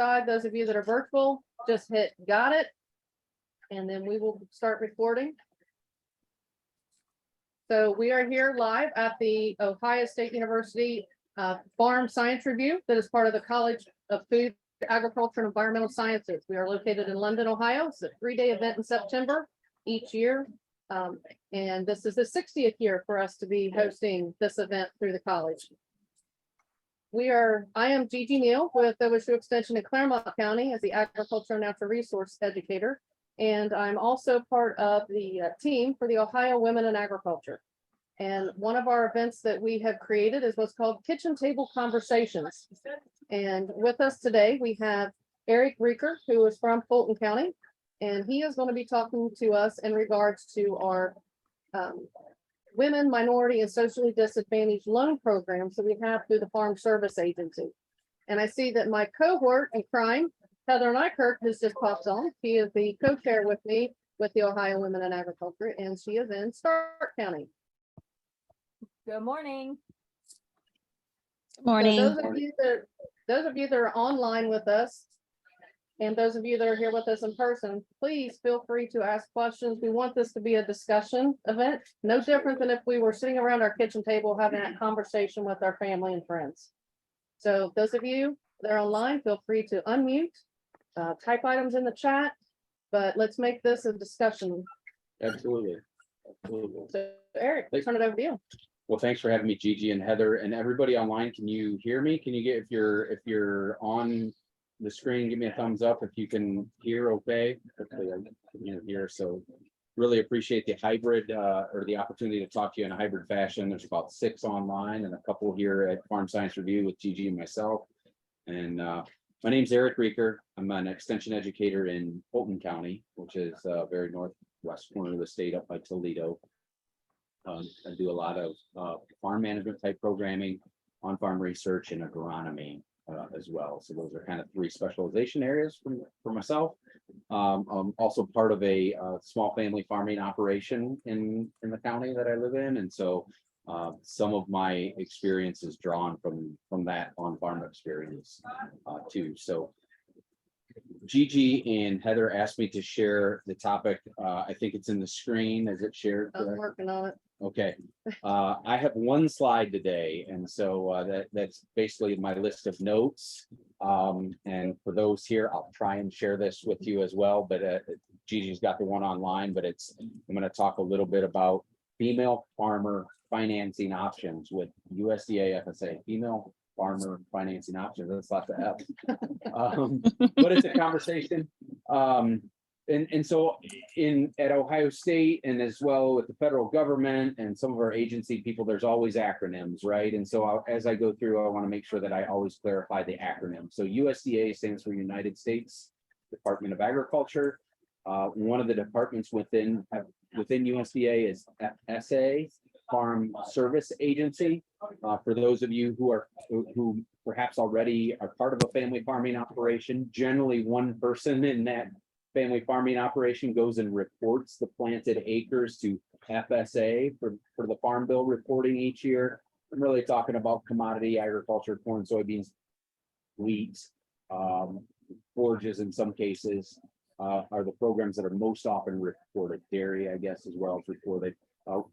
side, those of you that are virtual, just hit got it. And then we will start recording. So we are here live at the Ohio State University Farm Science Review that is part of the College of Food, Agriculture, and Environmental Sciences. We are located in London, Ohio. It's a 3-day event in September each year. And this is the 60th year for us to be hosting this event through the college. I am Gigi Neal with OSU Extension in Claremont County as the Agriculture and Natural Resource Educator. And I'm also part of the team for the Ohio Women in Agriculture. And one of our events that we have created is what's called Kitchen Table Conversations. And with us today, we have Eric Rieker, who is from Fulton County. And he is going to be talking to us in regards to our women, minority, and socially disadvantaged loan programs that we have through the Farm Service Agency. And I see that my cohort in crime, Heather Nykerk, has just popped on. She is the co-chair with me with the Ohio Women in Agriculture, and she is in Stark County. Good morning. So Morning. those of you that are online with us, and those of you that are here with us in person, please feel free to ask questions. We want this to be a discussion event, no different than if we were sitting around our kitchen table having that conversation with our family and friends. So those of you that are online, feel free to unmute, type items in the chat, but let's make this a discussion. Absolutely. Absolutely. So Eric, turn it over to you. Well, thanks for having me, Gigi and Heather, and everybody online. Can you hear me? Can you get, if you're on the screen, give me a thumbs up if you can hear okay. Hopefully I can hear. So really appreciate the hybrid or the opportunity to talk to you in a hybrid fashion. There's about 6 online and a couple here at Farm Science Review with Gigi and myself. And my name's Eric Rieker. I'm an extension educator in Fulton County, which is very northwest corner of the state up by Toledo. I do a lot of farm management type programming, on-farm research, and agronomy as well. So those are kind of 3 specialization areas for myself. I'm also part of a small family farming operation in the county that I live in. And so some of my experience is drawn from that on-farm experience too. So Gigi and Heather asked me to share the topic. I think it's in the screen. Is it shared? I'm working on it. Okay, I have 1 slide today, and so that's basically my list of notes. And for those here, I'll try and share this with you as well. But Gigi's got the one online. But I'm going to talk a little bit about female farmer financing options with USDA FSA. Female farmer financing options. That's lots of F. But it's a conversation. And so at Ohio State and as well with the federal government and some of our agency people, there's always acronyms, right? And so as I go through, I want to make sure that I always clarify the acronym. So USDA stands for United States Department of Agriculture. One of the departments within USDA is FSA, Farm Service Agency. For those of you who perhaps already are part of a family farming operation, generally one person in that family farming operation goes and reports the planted acres to FSA for the Farm Bill reporting each year. I'm really talking about commodity agriculture, corn, soybeans, wheat, forages in some cases are the programs that are most often reported. Dairy, I guess, as well as reported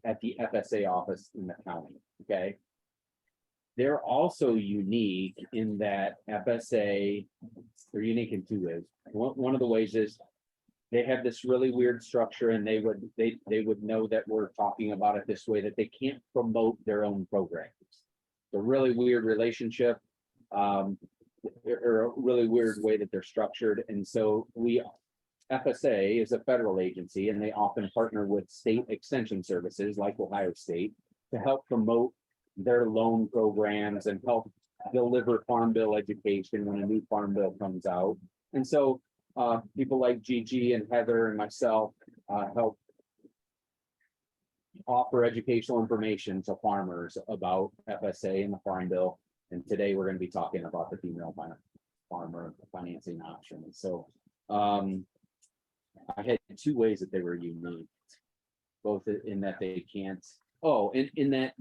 at the FSA office in the county. Okay. They're also unique in that FSA, they're unique in 2 ways. One of the ways is they have this really weird structure, and they would know that we're talking about it this way, that they can't promote their own programs. It's a really weird relationship, or a really weird way that they're structured. And so FSA is a federal agency, and they often partner with state extension services like Ohio State to help promote their loan programs and help deliver Farm Bill education when a new Farm Bill comes out. And so people like Gigi and Heather and myself help offer educational information to farmers about FSA and the Farm Bill. And today we're going to be talking about the female farmer financing option. So I had 2 ways that they were unique, both in that they can't, in that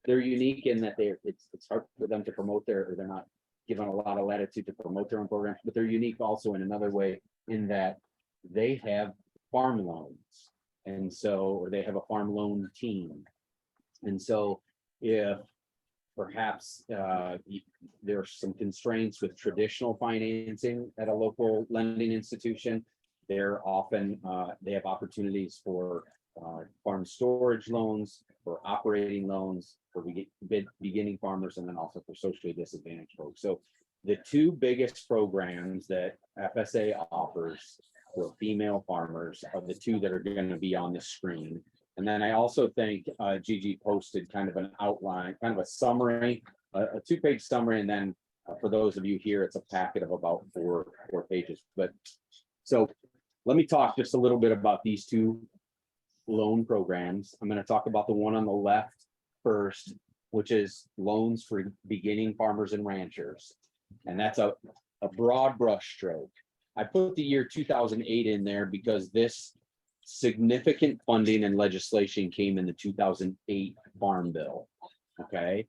they're unique in that it's hard for them to promote they're not given a lot of latitude to promote their own programs, but they're unique also in another way in that they have farm loans. And so, or they have a farm loan team. And so if perhaps there are some constraints with traditional financing at a local lending institution, they're often, they have opportunities for farm storage loans, for operating loans, for beginning farmers, and then also for socially disadvantaged folks. So the two biggest programs that FSA offers for female farmers are the two that are going to be on the screen. And then I also think Gigi posted kind of an outline, kind of a summary, a two-page summary. And then for those of you here, it's a packet of about four pages. But so let me talk just a little bit about these two loan programs. I'm going to talk about the one on the left first, which is loans for beginning farmers and ranchers. And that's a broad brush stroke. I put the year 2008 in there because this significant funding and legislation came in the 2008 Farm Bill. Okay.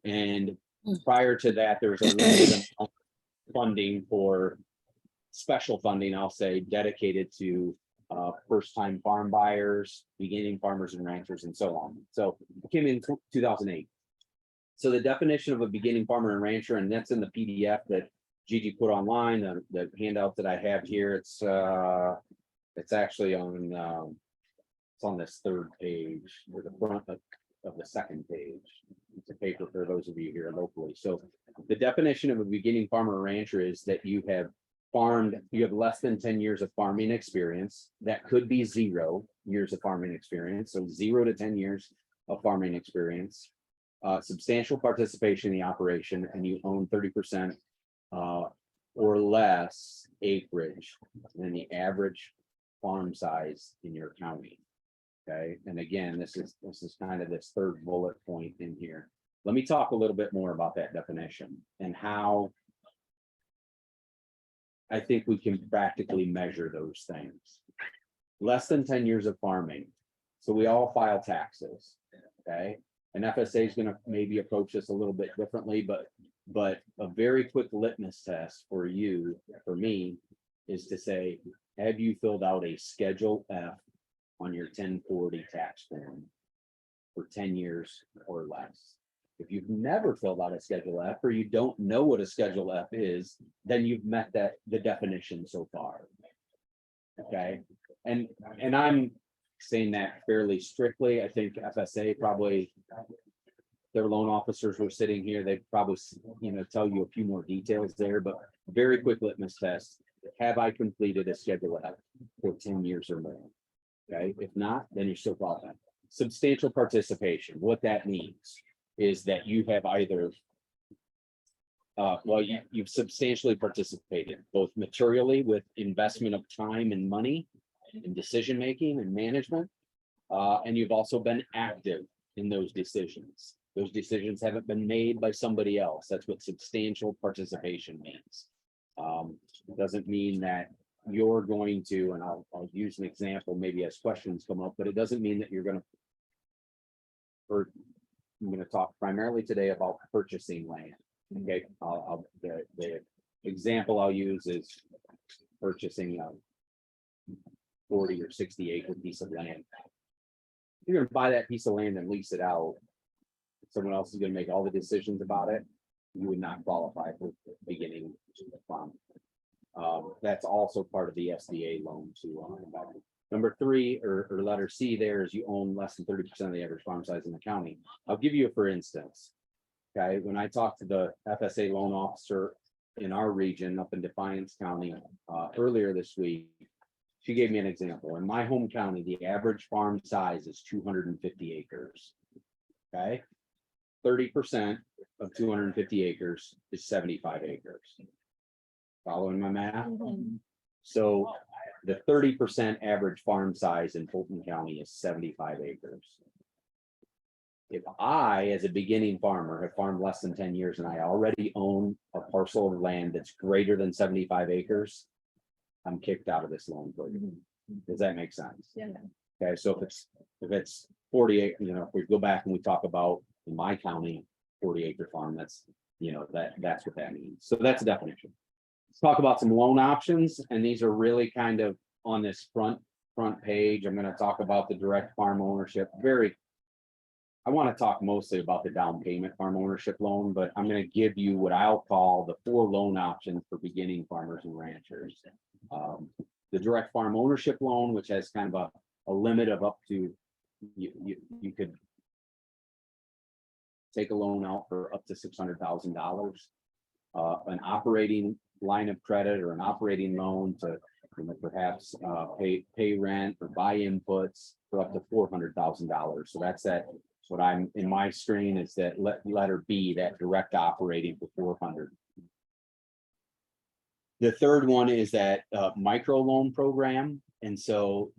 And prior to that, there was a limited amount of funding for special funding, I'll say, dedicated to first-time farm buyers, beginning farmers and ranchers, and so on. So it came in 2008. So the definition of a beginning farmer and rancher, and that's in the PDF that Gigi put online, the handout that I have here, it's actually on it's on this third page, or the front of the second page. It's a paper for those of you here locally. So the definition of a beginning farmer or rancher is that you have less than 10 years of farming experience. That could be 0 years of farming experience. So 0 to 10 years of farming experience, substantial participation in the operation, and you own 30% or less acreage than the average farm size in your county. Okay. And again, this is kind of this third bullet point in here. Let me talk a little bit more about that definition and how I think we can practically measure those things. Less than 10 years of farming. So we all file taxes. Okay. And FSA is going to maybe approach this a little bit differently, but a very quick litmus test for you, for me, is to say, have you filled out a Schedule F on your 1040 tax form for 10 years or less? If you've never filled out a Schedule F, or you don't know what a Schedule F is, then you've met the definition so far. Okay. And I'm saying that fairly strictly. I think FSA probably, their loan officers were sitting here, they probably, tell you a few more details there, but very quick litmus test. Have I completed a Schedule F for 10 years or more? Okay. If not, then you're still qualified. Substantial participation. What that means is that you have either, you've substantially participated, both materially with investment of time and money in decision-making and management, and you've also been active in those decisions. Those decisions haven't been made by somebody else. That's what substantial participation means. It doesn't mean that you're going to, and I'll use an example maybe as questions come up, but it doesn't mean that you're going to, or I'm going to talk primarily today about purchasing land. Okay, the example I'll use is purchasing a 40 or 60 acre piece of land. You're going to buy that piece of land and lease it out. Someone else is going to make all the decisions about it. You would not qualify for beginning farm. That's also part of the SDA loan too. Number 3 or letter C there is you own less than 30% of the average farm size in the county. I'll give you a for instance. Okay, when I talked to the FSA loan officer in our region up in Defiance County earlier this week, she gave me an example. In my home county, the average farm size is 250 acres. Okay, 30% of 250 acres is 75 acres. Following my math? Mhm. So the 30% average farm size in Fulton County is 75 acres. If I, as a beginning farmer, have farmed less than 10 years and I already own a parcel of land that's greater than 75 acres, I'm kicked out of this loan program. Does that make sense? Yeah. Okay, so if it's 48, if we go back and we talk about in my county, 40 acre farm, that's that's what that means. So that's a definition. Let's talk about some loan options, and these are really kind of on this front page. I'm going to talk about the direct farm ownership. I want to talk mostly about the down payment farm ownership loan, but I'm going to give you what I'll call the 4 loan options for beginning farmers and ranchers. The direct farm ownership loan, which has kind of a limit of up to, you could take a loan out for up to $600,000. An operating line of credit or an operating loan to perhaps pay rent or buy inputs for up to $400,000. So that's what I'm in my screen is that letter B, that direct operating for 400. The third one is that micro loan program. And so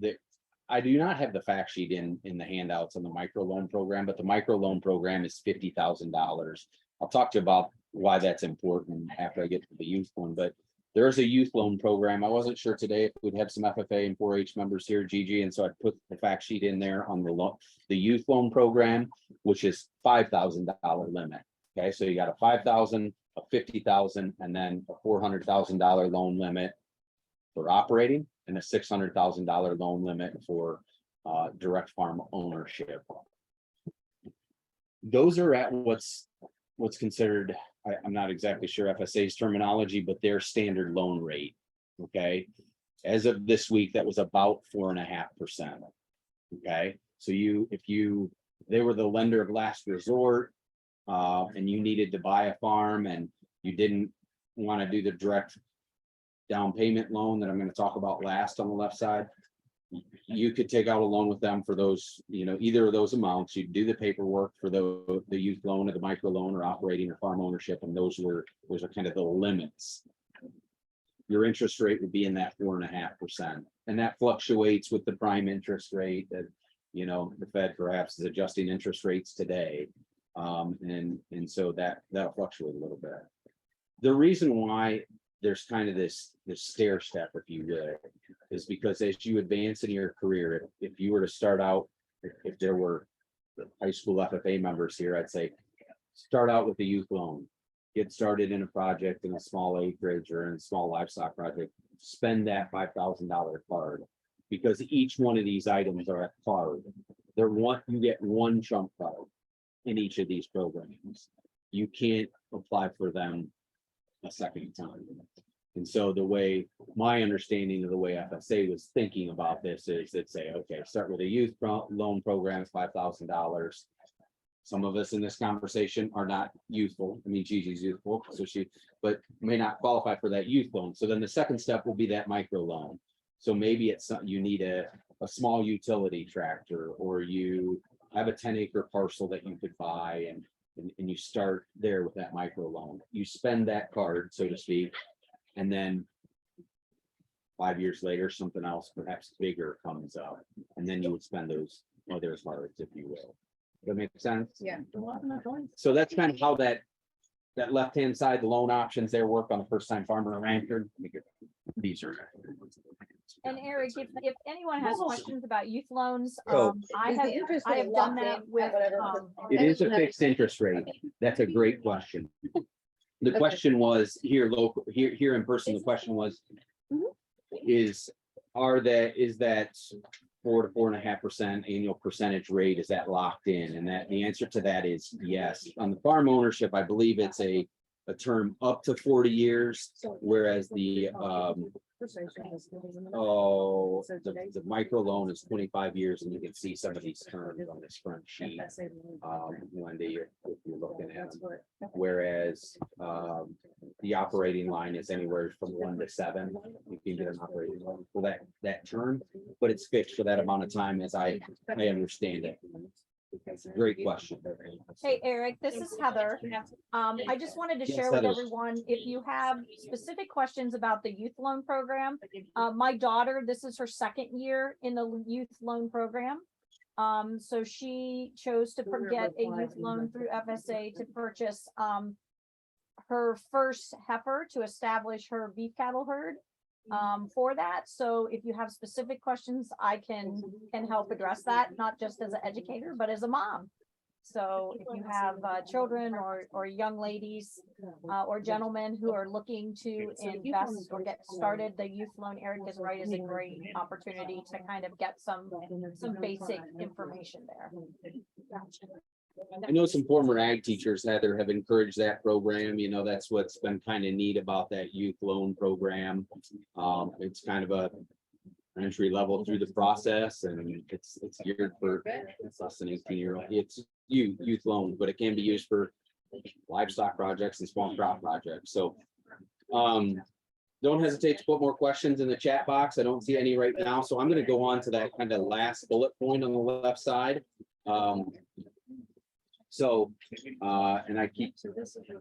I do not have the fact sheet in the handouts on the micro loan program, but the micro loan program is $50,000. I'll talk to you about why that's important after I get to the youth one, but there's a youth loan program. I wasn't sure today if we'd have some FFA and 4-H members here, Gigi, and so I put the fact sheet in there on the youth loan program, which is $5,000 limit. Okay, so you got a $5,000, a $50,000, and then a $400,000 loan limit for operating, and a $600,000 loan limit for direct farm ownership. Those are at what's considered, I'm not exactly sure FSA's terminology, but their standard loan rate. Okay. As of this week, that was about 4.5%. Okay. So they were the lender of last resort, and you needed to buy a farm and you didn't want to do the direct down payment loan that I'm going to talk about last on the left side, you could take out a loan with them for those, either of those amounts. You do the paperwork for the youth loan or the micro loan or operating or farm ownership, and those are kind of the limits. Your interest rate would be in that 4.5%, and that fluctuates with the prime interest rate that the Fed perhaps is adjusting interest rates today, and so that'll fluctuate a little bit. The reason why there's kind of this stair step, if you will, is because as you advance in your career, if you were to start out, if there were high school FFA members here, I'd say start out with a youth loan, get started in a project in a small acreage or in a small livestock project, spend that $5,000 card, because each one of these items are a card. You get one trump card in each of these programs. You can't apply for them a second time. And so my understanding of the way FSA was thinking about this is they'd say, okay, start with a youth loan program, $5,000. Some of us in this conversation are not youthful. I mean, Gigi's youthful, but may not qualify for that youth loan. So then the second step will be that micro loan. So maybe it's something you need a small utility tractor, or you have a 10-acre parcel that you could buy, and you start there with that micro loan. You spend that card, so to speak, and then 5 years later, something else perhaps bigger comes up, and then you would spend those other cards, if you will. Does that make sense? Yeah. So that's kind of how that left-hand side, the loan options there work on a first-time farmer or rancher. These are. And Eric, if anyone has questions about youth loans, Oh. I have done that with. It is a fixed interest rate. That's a great question. The question was here in person, the question was, is that 4 to 4.5% annual percentage rate, is that locked in? And the answer to that is yes. On the farm ownership, I believe it's a term up to 40 years, whereas the micro loan is 25 years, and you can see some of these terms on this front sheet. Wendy, if you're looking at them. Whereas the operating line is anywhere from 1 to 7. You can get an operating loan for that term, but it's fixed for that amount of time, as I understand it. Great question. Hey, Eric, this is Heather. I just wanted to share with everyone, if you have specific questions about the youth loan program, my daughter, this is her second year in the youth loan program. So she chose to get a youth loan through FSA to purchase her first heifer to establish her beef cattle herd for that. So if you have specific questions, I can help address that, not just as an educator, but as a mom. So if you have children or young ladies or gentlemen who are looking to invest or get started, the youth loan, Eric is right, is a great opportunity to kind of get some basic information there. I know some former ag teachers, Heather, have encouraged that program. You know, that's what's been kind of neat about that youth loan program. It's kind of a entry level through the process, and it's geared for it's less than 18-year-old. It's youth loans, but it can be used for livestock projects and small crop projects. So don't hesitate to put more questions in the chat box. I don't see any right now, so I'm going to go on to that kind of last bullet point on the left side. And I keep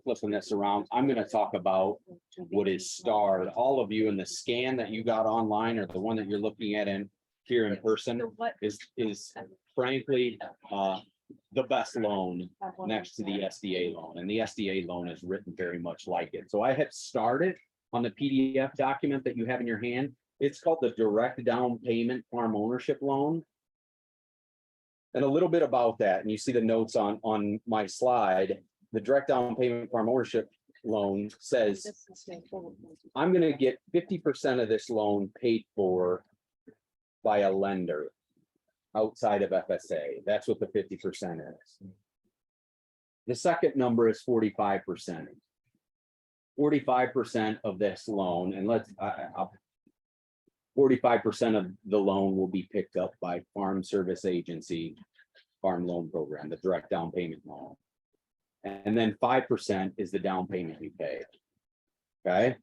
flipping this around. I'm going to talk about what is starred. All of you in the scan that you got online, or the one that you're looking at in here in person, is frankly the best loan next to the SDA loan, and the SDA loan is written very much like it. So I have started on the PDF document that you have in your hand. It's called the Direct Down Payment Farm Ownership Loan. And a little bit about that, and you see the notes on my slide. The Direct Down Payment Farm Ownership Loan says, I'm going to get 50% of this loan paid for by a lender outside of FSA. That's what the 50% is. The second number is 45%. 45% of this loan, and 45% of the loan will be picked up by Farm Service Agency Farm Loan Program, the direct down payment loan. And then 5% is the down payment we pay. Okay.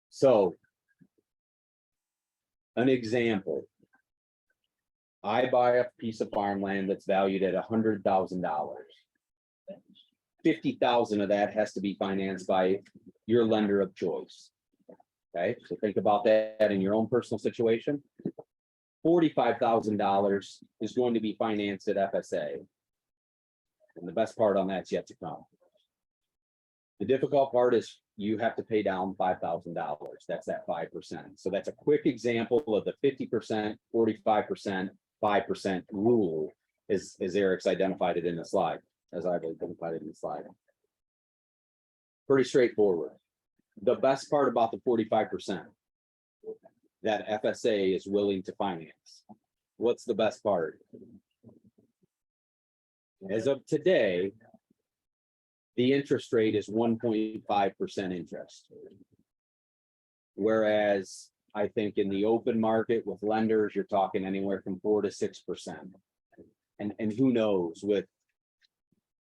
So an example, I buy a piece of farmland that's valued at $100,000. 50,000 of that has to be financed by your lender of choice. Okay, so think about that in your own personal situation. $45,000 is going to be financed at FSA. And the best part on that's yet to come. The difficult part is you have to pay down $5,000. That's that 5%. So that's a quick example of the 50%, 45%, 5% rule, as Eric's identified it in the slide, as I've identified it in the slide. Pretty straightforward. The best part about the 45% that FSA is willing to finance. What's the best part? As of today, the interest rate is 1.5% interest. Whereas I think in the open market with lenders, you're talking anywhere from 4 to 6%. And who knows with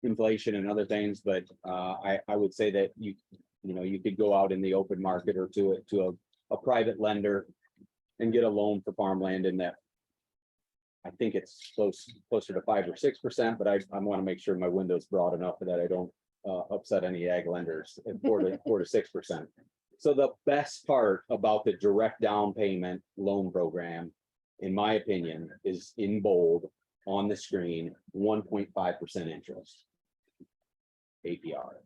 inflation and other things, but I would say that you could go out in the open market or to a private lender and get a loan for farmland in that. I think it's closer to 5 or 6%, but I want to make sure my window's broad enough that I don't upset any ag lenders at 4 to 6%. So the best part about the direct down payment loan program, in my opinion, is in bold on the screen, 1.5% interest APR.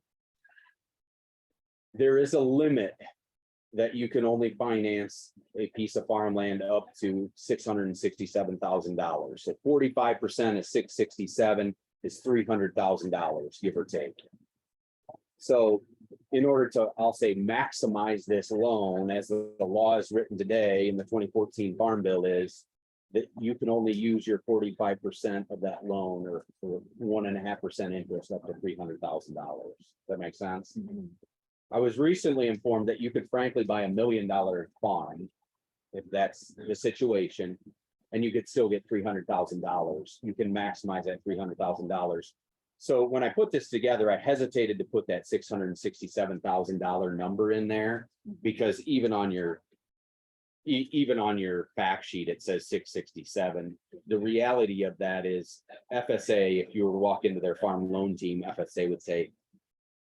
There is a limit that you can only finance a piece of farmland up to $667,000. So 45% of 667 is $300,000, give or take. So in order to, I'll say, maximize this loan, as the law is written today in the 2014 Farm Bill, is that you can only use your 45% of that loan, or 1.5% interest, up to $300,000. That makes sense? Mm-hmm. I was recently informed that you could frankly buy $1 million farm, if that's the situation, and you could still get $300,000. You can maximize that $300,000. So when I put this together, I hesitated to put that $667,000 number in there, because even on your fact sheet, it says 667. The reality of that is FSA, if you were to walk into their farm loan team, FSA would say,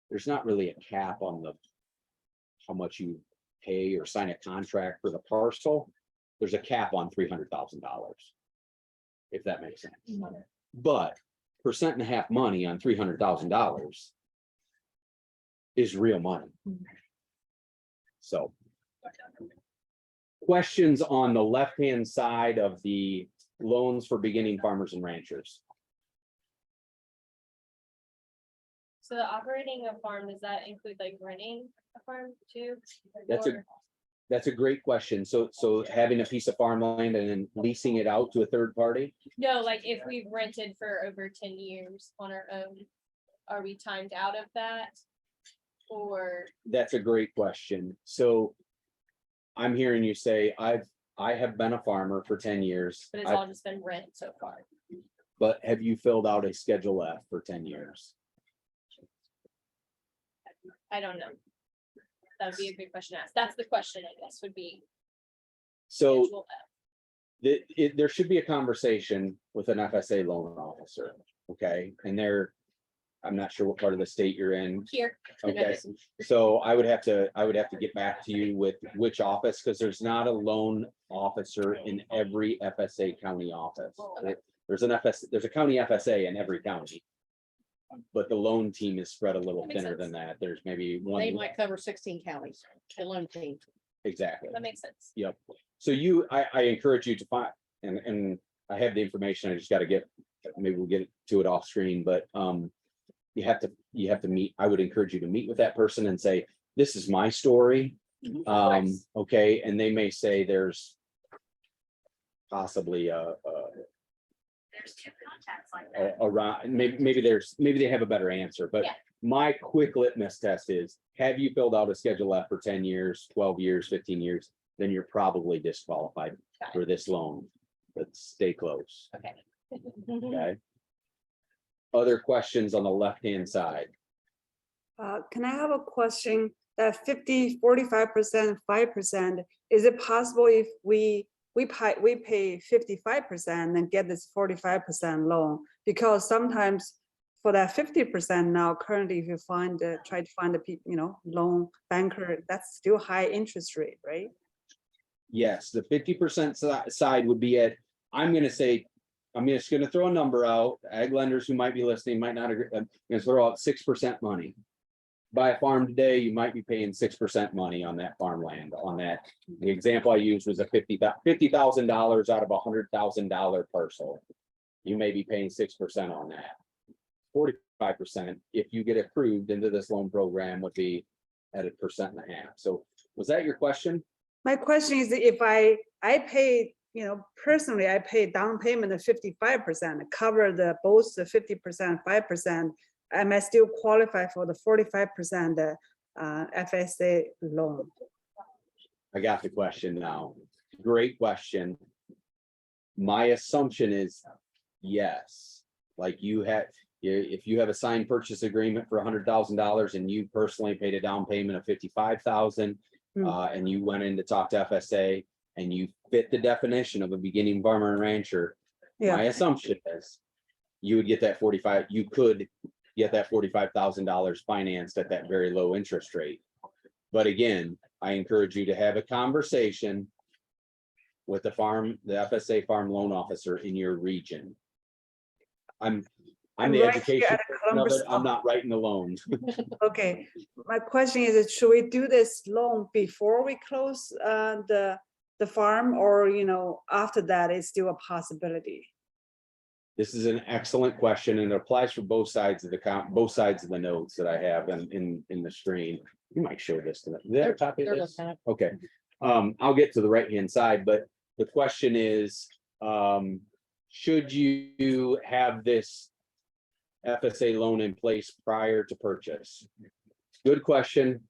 there's not really a cap on how much you pay or sign a contract for the parcel. There's a cap on $300,000, if that makes sense. Mm-hmm. But 1.5% money on $300,000 is real money. Mm-hmm. So questions on the left-hand side of the loans for beginning farmers and ranchers? So operating a farm, does that include like renting a farm too? That's a- Or- That's a great question. So having a piece of farmland and then leasing it out to a third party? No, like if we've rented for over 10 years on our own, are we timed out of that? Or, That's a great question. So I'm hearing you say, I have been a farmer for 10 years. but it's all just been rent so far? But have you filled out a Schedule F for 10 years? I don't know. That would be a good question to ask. That's the question, I guess, would be. So schedule F. there should be a conversation with an FSA loan officer, okay? And I'm not sure what part of the state you're in. Here. Okay, so I would have to get back to you with which office, because there's not a loan officer in every FSA county office. There's a county FSA in every county. But the loan team is spread a little That makes thinner than that. There's maybe one. They might cover 16 counties, the loan team. Exactly. That makes sense. Yep. So I encourage you to find, and I have the information, I just gotta maybe we'll get to it off screen, but you have to meet, I would encourage you to meet with that person and say, this is my story. course. Okay, and they may say there's possibly There's two contacts like that. around, maybe they have a better answer, but Yeah. my quick litmus test is, have you filled out a Schedule F for 10 years, 12 years, 15 years? Then you're probably disqualified Got it. for this loan, but stay close, Okay. okay? Other questions on the left-hand side? Can I have a question? That 50, 45%, 5%, is it possible if we pay 55% and get this 45% loan? Because sometimes for that 50% now, currently, if you try to find a loan banker, that's still high interest rate, right? Yes, the 50% side would be at, I'm just gonna throw a number out. Ag lenders who might be listening might not agree. I'm gonna throw out 6% money. Buy a farm today, you might be paying 6% money on that farmland, on that. The example I used was a $50,000 out of $100,000 parcel. You may be paying 6% on that. 45%, if you get approved into this loan program, would be at 1.5%. So was that your question? My question is, if I pay, personally, I pay down payment of 55%, cover both the 50%, 5%, am I still qualify for the 45% FSA loan? I got the question now. Great question. My assumption is yes. Like if you have a signed purchase agreement for $100,000 and you personally paid a down payment of $55,000, and you went in to talk to FSA and you fit the definition of a beginning farmer and rancher, my assumption is you would get that you could get that $45,000 financed at that very low interest rate. But again, I encourage you to have a conversation with the FSA farm loan officer in your region. I'm the right here education, at Columbus I'm not writing the loans. Okay, my question is, should we do this loan before we close the farm, or after that it's still a possibility? This is an excellent question, and it applies for both sides of both sides of the notes that I have in the screen. You might show this to them. They're copy They're this? looking at it. Okay. I'll get to the right-hand side, but the question is, should you have this FSA loan in place prior to purchase? Good question.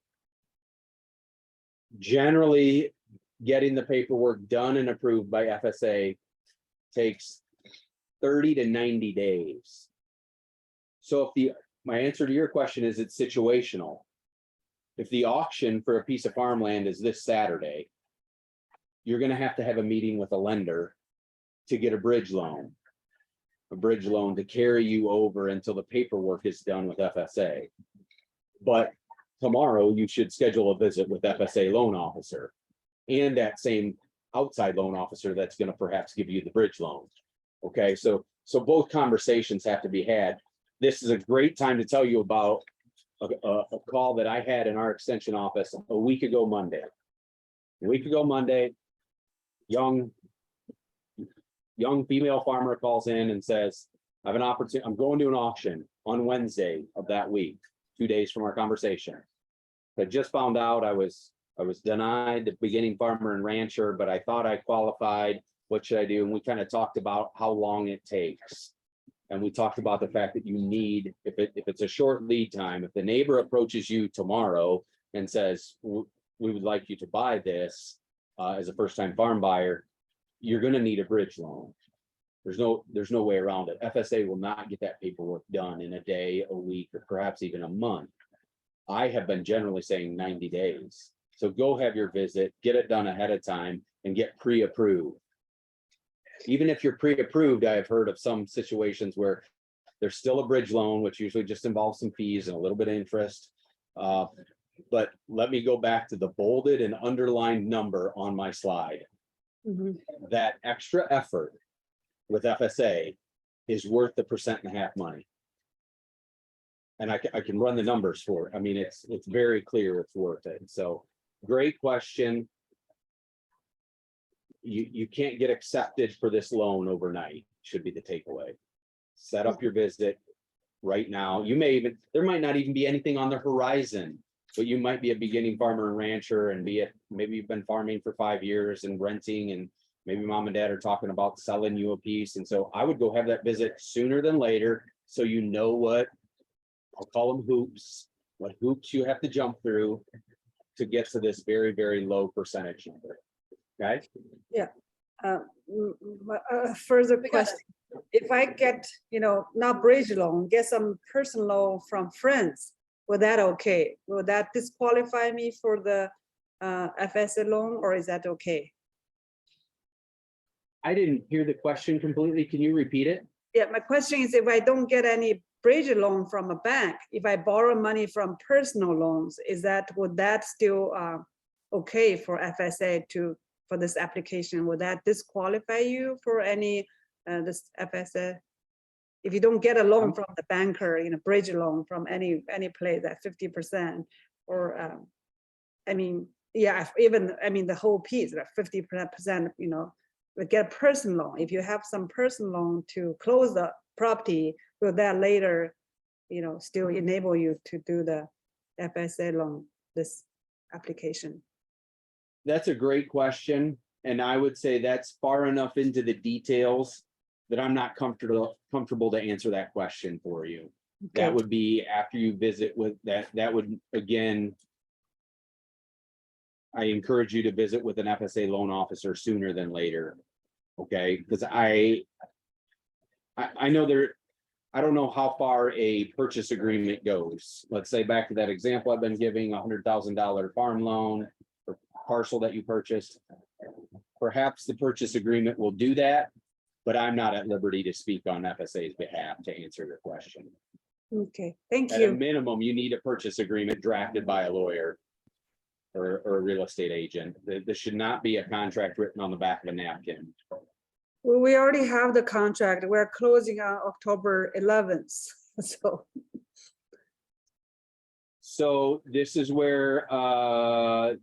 Generally, getting the paperwork done and approved by FSA takes 30 to 90 days. So my answer to your question is it's situational. If the auction for a piece of farmland is this Saturday, you're going to have a meeting with a lender to get a bridge loan to carry you over until the paperwork is done with FSA. But tomorrow you should schedule a visit with FSA loan officer and that same outside loan officer that's going to perhaps give you the bridge loan. Okay, so both conversations have to be had. This is a great time to tell you about a call that I had in our extension office a week ago Monday. Young female farmer calls in and says, I have an opportunity, I'm going to an auction. on Wednesday of that week, 2 days from our conversation. I just found out I was denied the beginning farmer and rancher, but I thought I qualified. What should I do? And we kind of talked about how long it takes. And we talked about the fact that you need, if it's a short lead time, if the neighbor approaches you tomorrow and says, we would like you to buy this as a first-time farm buyer, you're gonna need a bridge loan. There's no way around it. FSA will not get that paperwork done in a day, a week, or perhaps even a month. I have been generally saying 90 days. So go have your visit, get it done ahead of time, and get pre-approved. Even if you're pre-approved, I have heard of some situations where there's still a bridge loan, which usually just involves some fees and a little bit of interest. But let me go back to the bolded and underlined number on my slide. Mhm. That extra effort with FSA is worth the 1.5% money. And I can run the numbers for it. I mean, it's very clear it's worth it. So great question. You can't get accepted for this loan overnight, should be the takeaway. Set up your visit right now. There might not even be anything on the horizon, but you might be a beginning farmer and rancher and maybe you've been farming for 5 years and renting, and maybe mom and dad are talking about selling you a piece. And so I would go have that visit sooner than later. So you know what, I'll call them hoops, what hoops you have to jump through to get to this very, very low percentage number. Okay. Further We got question. If I get, not bridge loan, get some personal loan from friends, would that okay? Will that disqualify me for the FSA loan, or is that okay? I didn't hear the question completely. Can you repeat it? Yeah, my question is, if I don't get any bridge loan from a bank, if I borrow money from personal loans, would that still okay for FSA for this application? Would that disqualify you for any this FSA? If you don't get a loan from the banker, bridge loan from any place at 50%, or the whole piece, like 50%, we get a personal loan. If you have some personal loan to close the property, will that later, still enable you to do the FSA loan, this application? That's a great question. And I would say that's far enough into the details that I'm not comfortable to answer that question for you. Okay. That would be after you visit with that would, again, I encourage you to visit with an FSA loan officer sooner than later. Okay, because I know I don't know how far a purchase agreement goes. Let's say back to that example I've been giving, $100,000 farm loan or parcel that you purchased. Perhaps the purchase agreement will do that, but I'm not at liberty to speak on FSA's behalf to answer your question. Okay, thank At a you. minimum, you need a purchase agreement drafted by a lawyer or a real estate agent. This should not be a contract written on the back of a napkin. Well, we already have the contract. We're closing on October 11th. So this is where I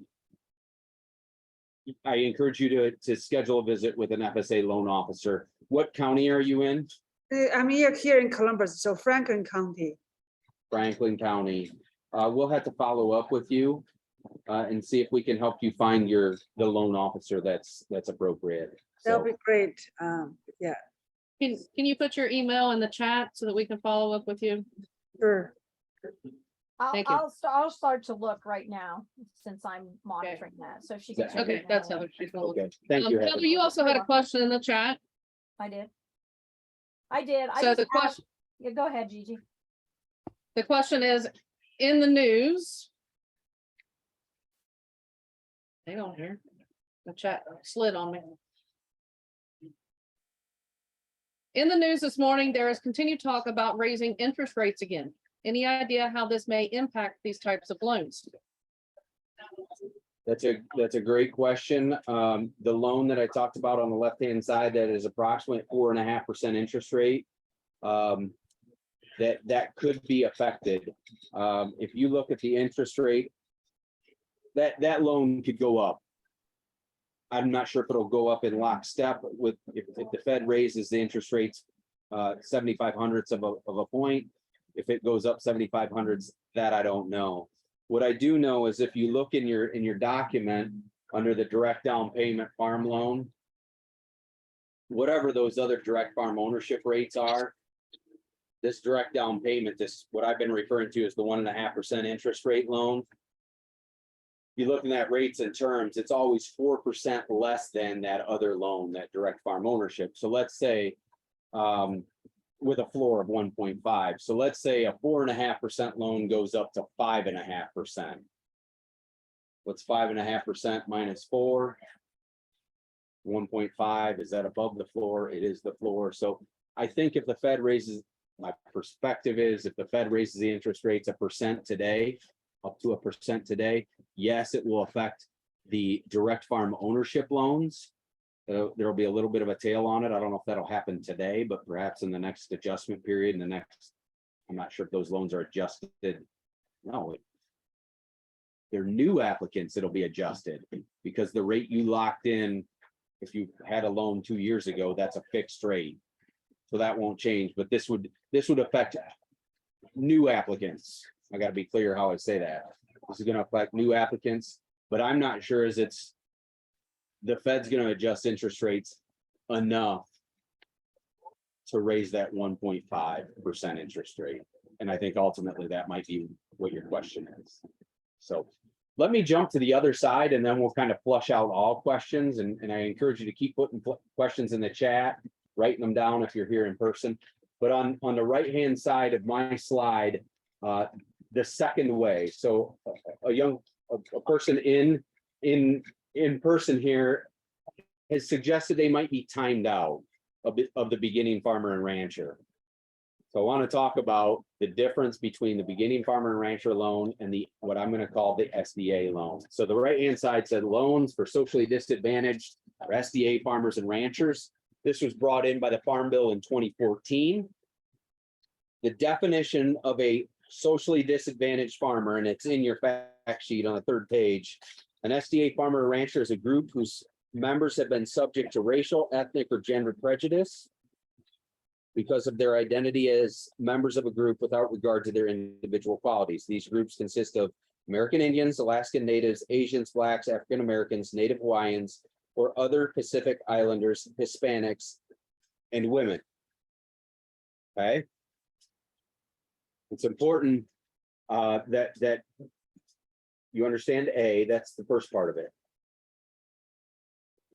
encourage you to schedule a visit with an FSA loan officer. What county are you in? I'm here in Columbus, so Franklin County. Franklin County. We'll have to follow up with you and see if we can help you find the loan officer that's appropriate. That'll So be great. Yeah, Can you put your email in the chat so that we can follow up with you? sure. Thank you. I'll start to look right now since I'm monitoring that. So if she gets. your Okay, email. that's Heather. She's gonna look. okay, thank you. Heather, Heather. you also had a question in the chat. I did. I So just the asked- question, Yeah, go ahead, Gigi. the question is, in the news. Hang on here. The chat slid on me. In the news this morning, there is continued talk about raising interest rates again. Any idea how this may impact these types of loans? That's a great question. The loan that I talked about on the left-hand side, that is approximately 4.5% interest rate. That could be affected. If you look at the interest rate, that loan could go up. I'm not sure if it'll go up in lockstep with if the Fed raises the interest rates 0.75 of a point. If it goes up 7,500s, that I don't know. What I do know is if you look in your document under the direct down payment farm loan, whatever those other direct farm ownership rates are, this direct down payment, this, what I've been referring to as the 1.5% interest rate loan. You're looking at rates and terms, it's always 4% less than that other loan, that direct farm ownership. So let's say, with a floor of 1.5. So let's say a 4.5% loan goes up to 5.5%. What's 5.5% minus 4? 1.5, is that above the floor? It is the floor. So I think if the Fed raises, my perspective is if the Fed raises the interest rates 1% today, up to 1% today, yes, it will affect the direct farm ownership loans. There'll be a little bit of a tail on it. I don't know if that'll happen today, but perhaps in the next adjustment period, in the next, I'm not sure if those loans are adjusted. No, they're new applicants, it'll be adjusted because the rate you locked in, if you had a loan 2 years ago, that's a fixed rate. So that won't change, but this would affect new applicants. I gotta be clear how I say that. This is gonna affect new applicants, but I'm not sure as it's the Fed's gonna adjust interest rates enough to raise that 1.5% interest rate. And I think ultimately that might be what your question is. So let me jump to the other side and then we'll kind of flush out all questions. And I encourage you to keep putting questions in the chat, writing them down if you're here in person. But on the right-hand side of my slide, the second way, so a person in person here has suggested they might be timed out of the beginning farmer and rancher. So I want to talk about the difference between the beginning farmer and rancher loan and the what I'm going to call the SDA loan. So the right-hand side said loans for socially disadvantaged or SDA farmers and ranchers. This was brought in by the Farm Bill in 2014. The definition of a socially disadvantaged farmer, and it's in your fact sheet on the third page. An SDA farmer or rancher is a group whose members have been subject to racial, ethnic, or gender prejudice because of their identity as members of a group without regard to their individual qualities. These groups consist of American Indians, Alaskan Natives, Asians, Blacks, African Americans, Native Hawaiians, or other Pacific Islanders, Hispanics, and women. Okay. It's important that you understand A, that's the first part of it.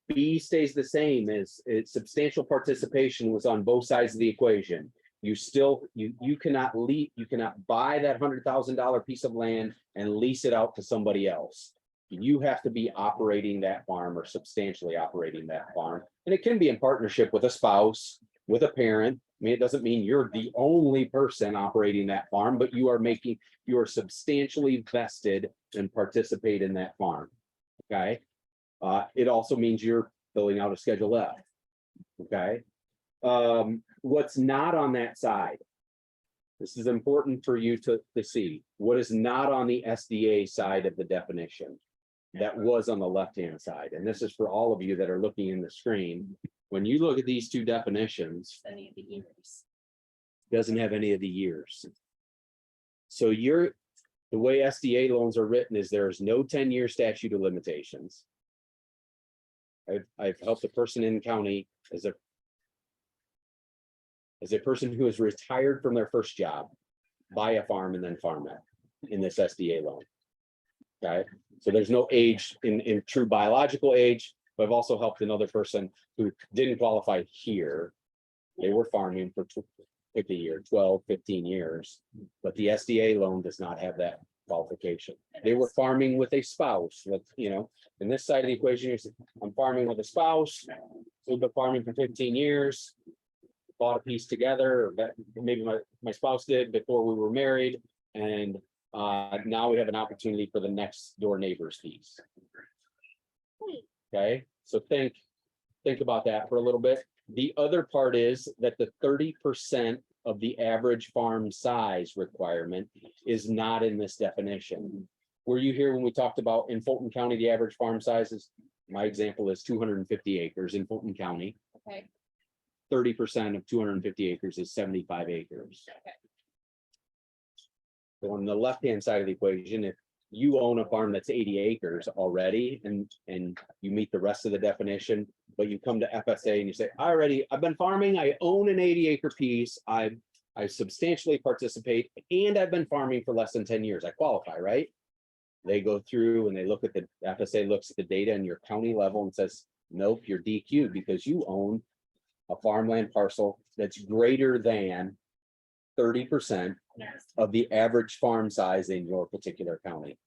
B stays the same as substantial participation was on both sides of the equation. You still, you cannot buy that $100,000 piece of land and lease it out to somebody else. You have to be operating that farm or substantially operating that farm. And it can be in partnership with a spouse, with a parent. I mean, it doesn't mean you're the only person operating that farm, but you are substantially vested and participate in that farm. Okay. It also means you're filling out a Schedule F. Okay. What's not on that side? This is important for you to see. What is not on the SDA side of the definition that was on the left-hand side. And this is for all of you that are looking in the screen. When you look at these two definitions, Any of the years. doesn't have any of the years. So the way SDA loans are written is there is no 10-year statute of limitations. I've helped a person in county as a person who is retired from their first job, buy a farm and then farm it in this SDA loan. Okay, so there's no age in true biological age, but I've also helped another person who didn't qualify here. They were farming for 50 years, 12, 15 years, but the SDA loan does not have that qualification. They were farming with a spouse, in this side of the equation, I'm farming with a spouse. We've been farming for 15 years, bought a piece together, or maybe my spouse did before we were married. And now we have an opportunity for the next door neighbor's piece. Okay, so think about that for a little bit. The other part is that the 30% of the average farm size requirement is not in this definition. Were you here when we talked about in Fulton County, the average farm size is, my example is 250 acres in Fulton County. Okay. 30% of 250 acres is 75 acres. Okay. So on the left-hand side of the equation, if you own a farm that's 80 acres already and you meet the rest of the definition, but you come to FSA and you say, I've been farming, I own an 80-acre piece, I substantially participate, and I've been farming for less than 10 years, I qualify, right? They go through and they look at the FSA looks at the data in your county level and says, nope, you're DQ'd because you own a farmland parcel that's greater than 30% of the average farm size in your particular county.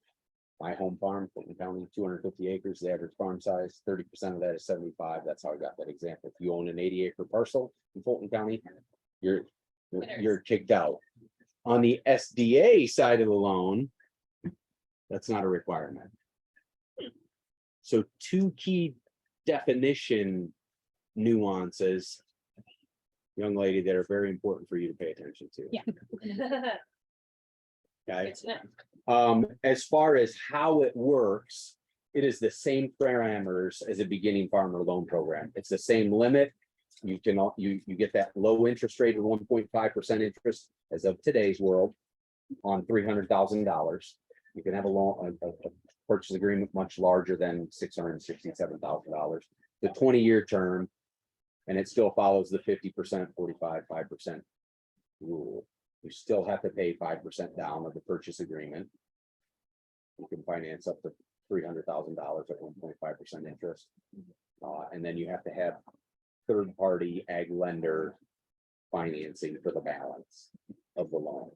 My home farm, Fulton County, 250 acres, the average farm size, 30% of that is 75. That's how I got that example. If you own an 80-acre parcel in Fulton County, you're kicked out. On the SDA side of the loan, that's not a requirement. So two key definition nuances, young lady, that are very important for you to pay attention to. Yeah. Okay. Good to know. As far as how it works, it is the same parameters as a beginning farmer loan program. It's the same limit. You can, you get that low interest rate of 1.5% interest as of today's world on $300,000. You can have a loan, a purchase agreement much larger than $667,000. The 20-year term, and it still follows the 50%, 45, 5% rule. You still have to pay 5% down of the purchase agreement. You can finance up to $300,000 at 1.5% interest. And then you have to have third-party ag lender financing for the balance of the loan.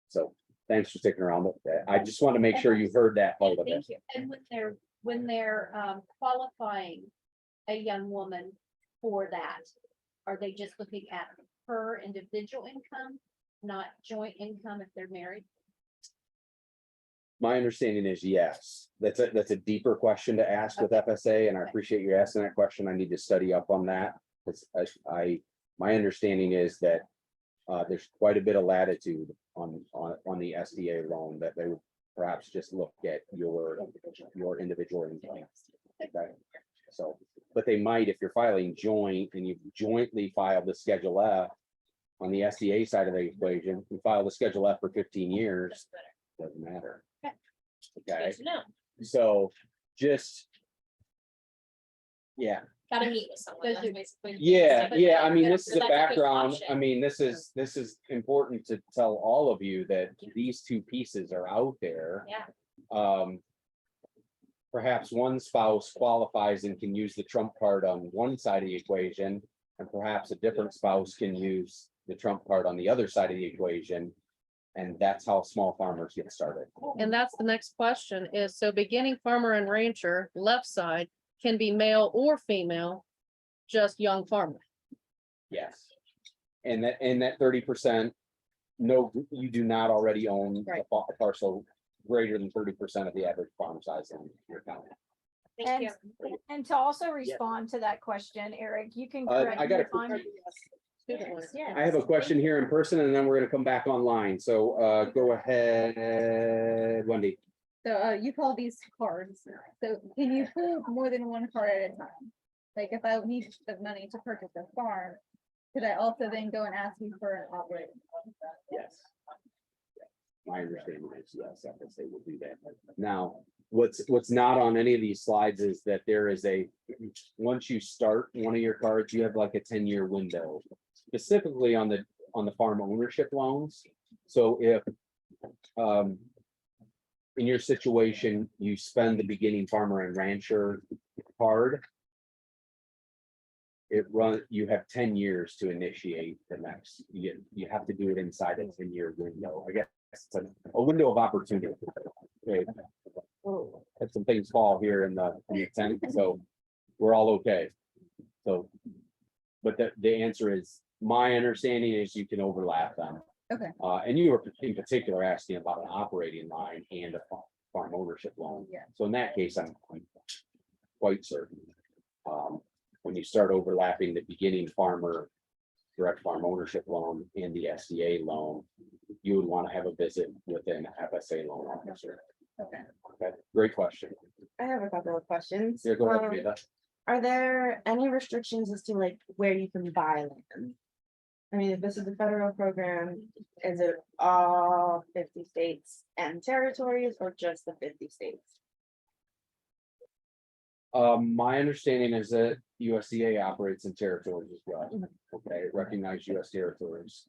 So thanks for sticking around. I just want to make sure you heard that part of it. Thank you. And when they're qualifying a young woman for that, are they just looking at her individual income, not joint income if they're married? My understanding is yes. That's a deeper question to ask with FSA, and I appreciate you asking that question. I need to study up on that. My understanding is that there's quite a bit of latitude on the SDA loan, that they would perhaps just look at your individual income. Okay. So, but they might, if you're filing joint and you jointly file the Schedule F on the SDA side of the equation, you file the Schedule F for 15 years, doesn't matter. Okay, Good to know. so just, yeah, Gotta meet with someone. That's basically. yeah, I mean, this is So a that's a good background. option. I mean, this is important to tell all of you that these two pieces are out there. Yeah. Perhaps one spouse qualifies and can use the trump card on one side of the equation, and perhaps a different spouse can use the trump card on the other side of the equation. And that's how small farmers get started. And that's the next question is, so beginning farmer and rancher, left side, can be male or female, just young farmer. Yes. And that 30%, no, you do not already own Right. a parcel greater than 30% of the average farm size in your county. Thank And, you. and to also respond to that question, Eric, you can I correct me got if I'm. Student loan. I have a question here in person and then we're gonna come back online. So go ahead, Wendy. So you call these cards, so can you pull more than one card at a time? Like if I need the money to purchase a farm, could I also then go and ask you for an operating? Yes. My understanding is yes, FSA will do that. Now, what's not on any of these slides is that there is once you start one of your cards, you have like a 10-year window, specifically on the farm ownership loans. So if in your situation, you spend the beginning farmer and rancher card, you have 10 years to initiate the next. You have to do it inside a 10-year window. I guess it's a window of opportunity. Okay. Had some things fall here in the 10th, so we're all okay. So, but the answer is, my understanding is you can overlap them. Okay. And you were in particular asking about an operating line and a farm ownership loan. Yeah. So in that case, I'm quite certain. When you start overlapping the beginning farmer direct farm ownership loan and the SDA loan, you would want to have a visit with an FSA loan officer. Okay. Okay, great question. I have a couple of questions. Yeah, go ahead, Veda. Are there any restrictions as to like where you can buy land? I mean, if this is a federal program, is it all 50 states and territories or just the 50 states? My understanding is that USDA operates in territories as well. Okay, recognized US territories.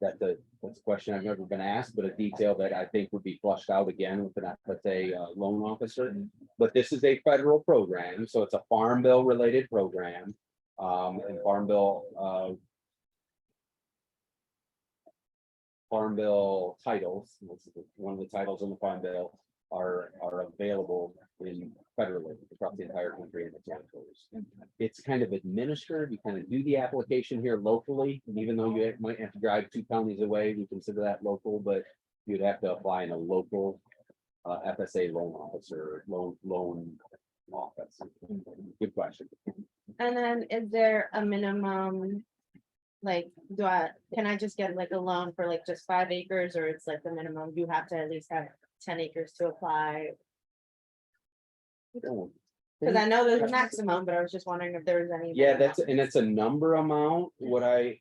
That's a question I've never been asked, but a detail that I think would be flushed out again with an FSA loan officer. But this is a federal program, so it's a farm bill related program. And farm bill titles, this is one of the titles in the farm bill, are available in federally across the entire country and the territories. It's kind of administered, you kind of do the application here locally, and even though you might have to drive 2 counties away, we consider that local, but you'd have to apply in a local FSA loan officer, loan office. Good question. And then is there a minimum? Like, can I just get like a loan for like just 5 acres, or it's like the minimum, you have to at least have 10 acres to apply? Because I know there's a maximum, but I was just wondering if there was any. Yeah, it's a number amount. What I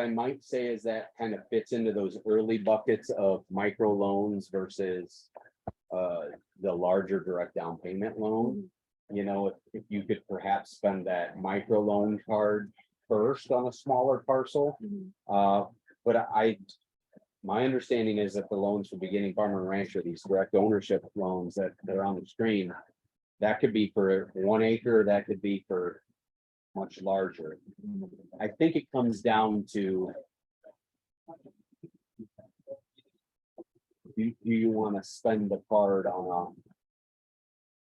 might say is that kind of fits into those early buckets of micro loans versus the larger direct down payment loan. You know, if you could perhaps spend that micro loan card first on a smaller parcel. But my understanding is that the loans for beginning farmer and rancher, these direct ownership loans that are on the screen, that could be for 1 acre, that could be for much larger. I think it comes down to, do you want to spend the card on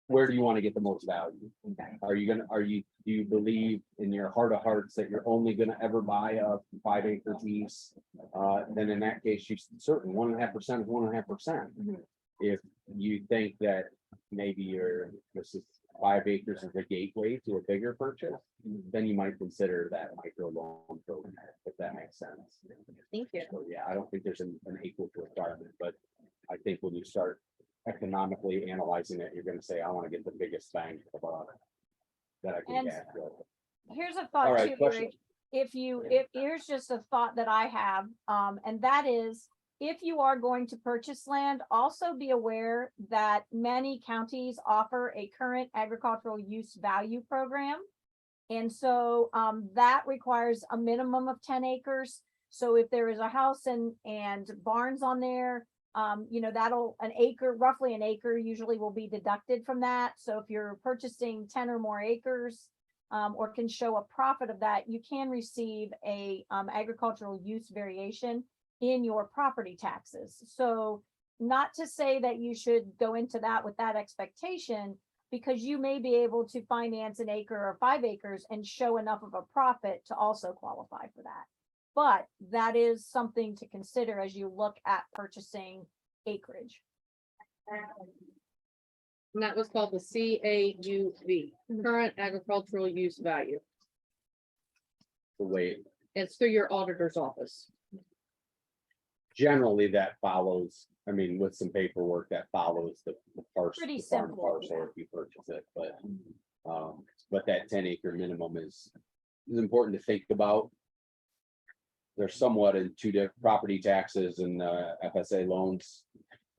where do you want to get the most value? Do you believe in your heart of hearts that you're only going to ever buy a 5 acre piece? Then in that case, you certain 1.5% is 1.5%. If you think that maybe this is 5 acres is a gateway to a bigger purchase, then you might consider that micro loan program, if that makes sense. Thank you. So yeah, I don't think there's an equal requirement, but I think when you start economically analyzing it, you're going to say, I want to get the biggest bang for the buck that I can And get. Here's a All thought right, too, question. Eric. Here's just a thought that I have, and that is, if you are going to purchase land, also be aware that many counties offer a current agricultural use value program. And so that requires a minimum of 10 acres. So if there is a house and barns on there, you know, roughly an acre usually will be deducted from that. So if you're purchasing 10 or more acres, or can show a profit of that, you can receive a agricultural use variation in your property taxes. So not to say that you should go into that with that expectation, because you may be able to finance an acre or 5 acres and show enough of a profit to also qualify for that. But that is something to consider as you look at purchasing acreage. And that was called the CAUV, current agricultural use value. The way It's through your auditor's office. generally that follows, I mean, with some paperwork that follows the parcel. Pretty the farm simple, parcel yeah. if you purchase it, but that 10 acre minimum is important to think about. They're somewhat in two different property taxes, and FSA loans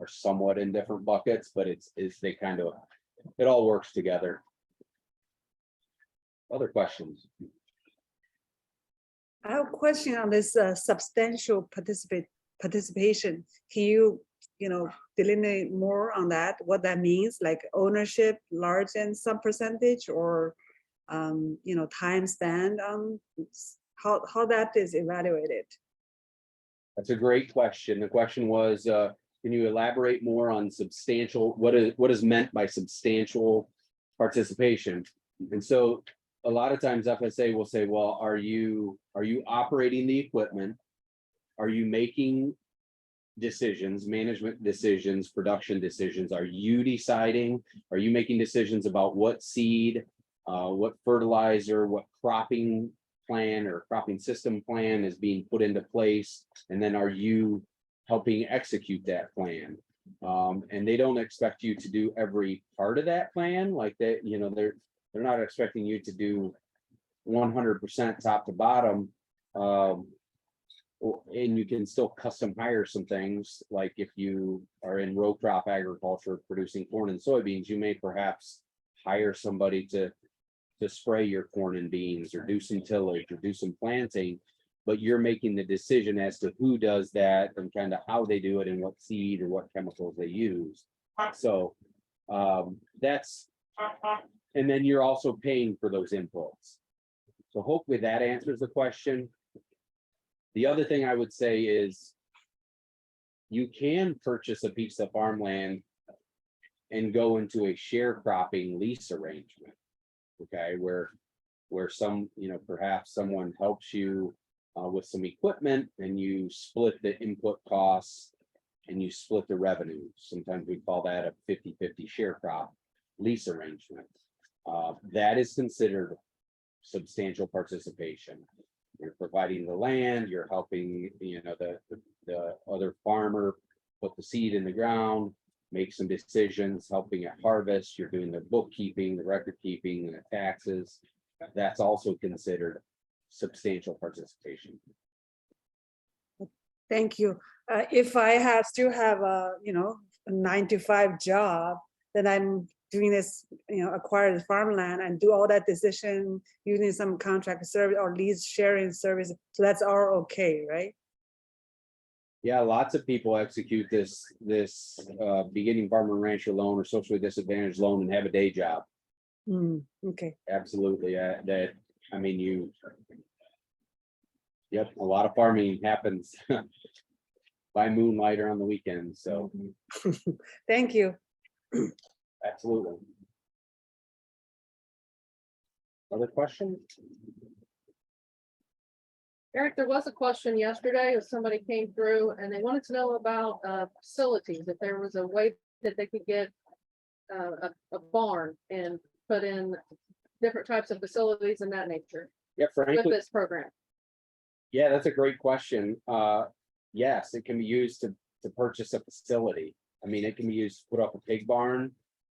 are somewhat in different buckets, but it all works together. Other questions? I have a question on this substantial participation. Can you delineate more on that? What that means, like ownership, large and some percentage, or time spent on how that is evaluated? That's a great question. The question was, can you elaborate more on substantial, what is meant by substantial participation? And so a lot of times FSA will say, well, are you operating the equipment? Are you making decisions, management decisions, production decisions? Are you deciding? Are you making decisions about what seed, what fertilizer, what cropping plan or cropping system plan is being put into place? And then are you helping execute that plan? And they don't expect you to do every part of that plan, like that, they're not expecting you to do 100% top to bottom. And you can still custom hire some things, like if you are in row crop agriculture producing corn and soybeans, you may perhaps hire somebody to spray your corn and beans, or do some tillage, or do some planting. But you're making the decision as to who does that and kind of how they do it and what seed or what chemicals they use. So that's, and then you're also paying for those inputs. So hopefully that answers the question. The other thing I would say is you can purchase a piece of farmland and go into a sharecropping lease arrangement. Okay, where some, perhaps someone helps you with some equipment, and you split the input costs and you split the revenue. Sometimes we call that a 50-50 sharecrop lease arrangement. That is considered substantial participation. You're providing the land, you're helping, the other farmer put the seed in the ground, make some decisions, helping at harvest. You're doing the bookkeeping, the record keeping, and the taxes. That's also considered substantial participation. Thank you. If I still have a 9-to-5 job, then I'm doing this, acquire the farmland and do all that decision using some contract service or lease sharing service. So that's all okay, right? Yeah, lots of people execute this beginning farmer and rancher loan or socially disadvantaged loan and have a day job. Okay. Absolutely. Yep, a lot of farming happens by moonlight or on the weekends. So Thank you. absolutely. Other questions? Eric, there was a question yesterday if somebody came through and they wanted to know about facilities, if there was a way that they could get a barn and put in different types of facilities and that nature Yeah, with frankly, this program. yeah, that's a great question. Yes, it can be used to purchase a facility. I mean, it can be used to put up a pig barn.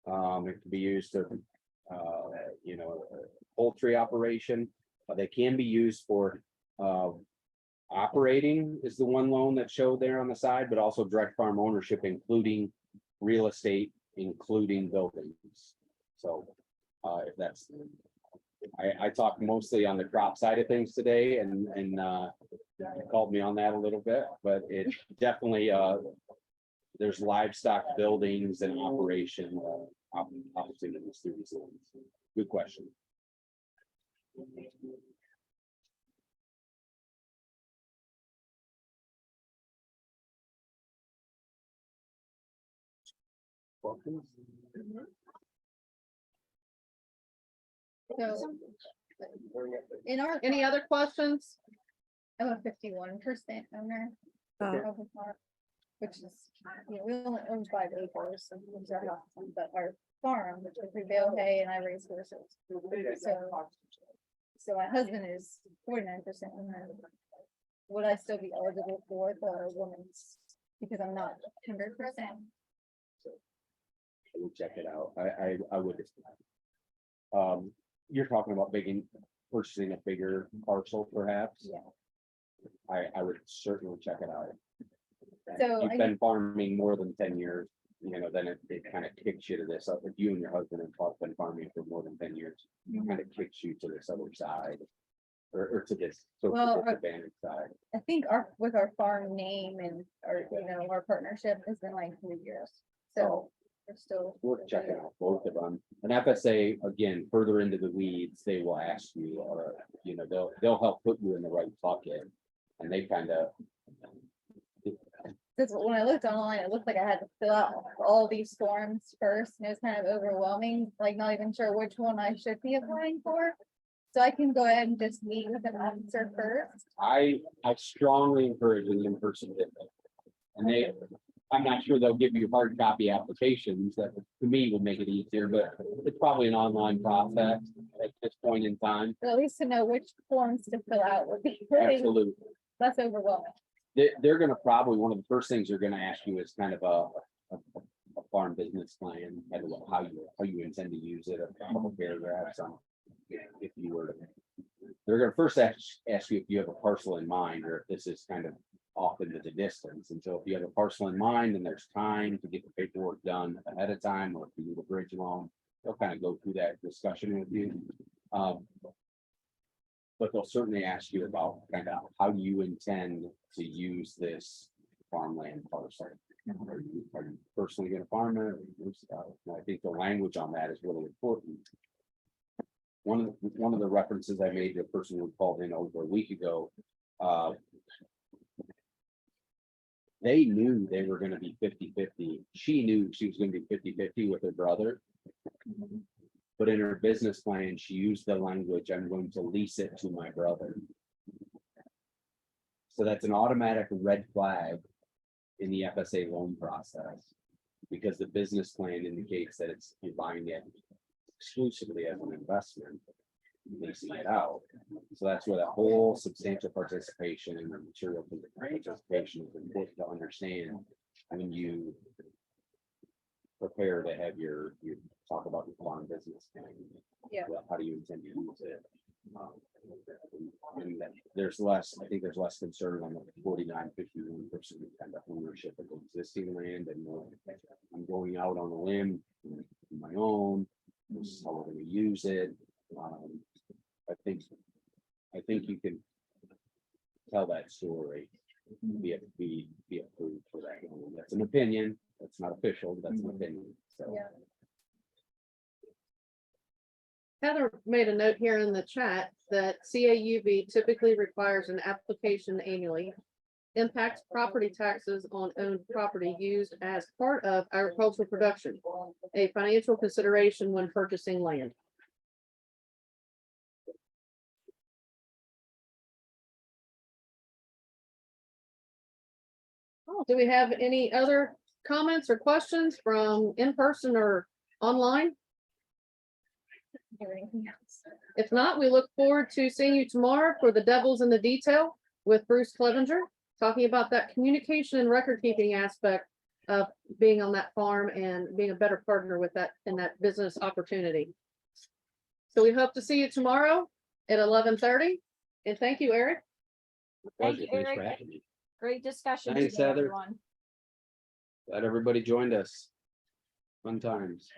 It can be used to, poultry operation. They can be used for operating is the one loan that showed there on the side, but also direct farm ownership, including real estate, including buildings. So if that's, I talked mostly on the crop side of things today, and called me on that a little bit, but it definitely there's livestock buildings and operation opportunities through these loans. Good question. So in our, Any other questions? I'm a 51% owner of a farm, which is, we only own 5 acres, so these are houses, but our farm, which is we bale hay and I raise horses. So my husband is 49% owner. Would I still be eligible for the woman's, because I'm not 100%? I would check it out. I would. You're talking about purchasing a bigger parcel, perhaps? Yeah. I would certainly check it out. So You've been farming more than 10 years, then it kind of kicks you to this. If you and your husband have been farming for more than 10 years, it kind of kicks you to this other side. Or to this disadvantage side. I think with our farm name and our partnership has been like 3 years. So we're still. We're checking out both of them. An FSA, again, further into the weeds, they will ask you, or, they'll help put you in the right bucket. And they kind of. That's when I looked online, it looked like I had to fill out all these forms first, and it was kind of overwhelming, like not even sure which one I should be applying for. So I can go ahead and just meet with an officer first. I strongly encourage an in-person visit. And I'm not sure they'll give you hard copy applications. That to me would make it easier, but it's probably an online process at this point in time. But at least to know which forms to fill out would be really Absolutely. less overwhelming. They're gonna probably, one of the first things they're gonna ask you is kind of a farm business plan, kind of how you intend to use it, a couple paragraphs on if you were to they're gonna first ask you if you have a parcel in mind, or if this is kind of off into the distance. And so if you have a parcel in mind and there's time to get the paperwork done ahead of time, or if you need a bridge loan, they'll kind of go through that discussion with you. But they'll certainly ask you about kind of how do you intend to use this farmland parcel? Are you personally gonna farm it? Or and I think the language on that is really important. One of the references I made to a person who called in over a week ago, they knew they were gonna be 50-50. She knew she was gonna be 50-50 with her brother. But in her business plan, she used the language, I'm going to lease it to my brother. So that's an automatic red flag in the FSA loan process. Because the business plan indicates that it's, you're buying it exclusively as an investment, leasing it out. So that's where that whole substantial participation and the material participation is important to understand when you prepare to have your talk about your farm business plan. Yeah. Well, how do you intend to use it? And that there's less, I think there's less concern on the 49-51% kind of ownership of the existing land, and more, I'm going out on a limb, on my own, this is how we're gonna use it. I think you can tell that story, be approved for that. That's an opinion, that's not official, but that's an opinion, so. Yeah. Heather made a note here in the chat that CAUV typically requires an application annually. Impacts property taxes on owned property used as part of agricultural production, a financial consideration when purchasing land. Oh, do we have any other comments or questions from in person or online? Everything else. If not, we look forward to seeing you tomorrow for the Devils in the Detail with Bruce Clevenger, talking about that communication and record keeping aspect of being on that farm and being a better partner with that in that business opportunity. So we hope to see you tomorrow at 11:30. And thank you, Eric. Thank you, Thanks for Eric. having me. Great discussion. Thanks, today, Heather. everyone. Glad everybody joined us. Fun times.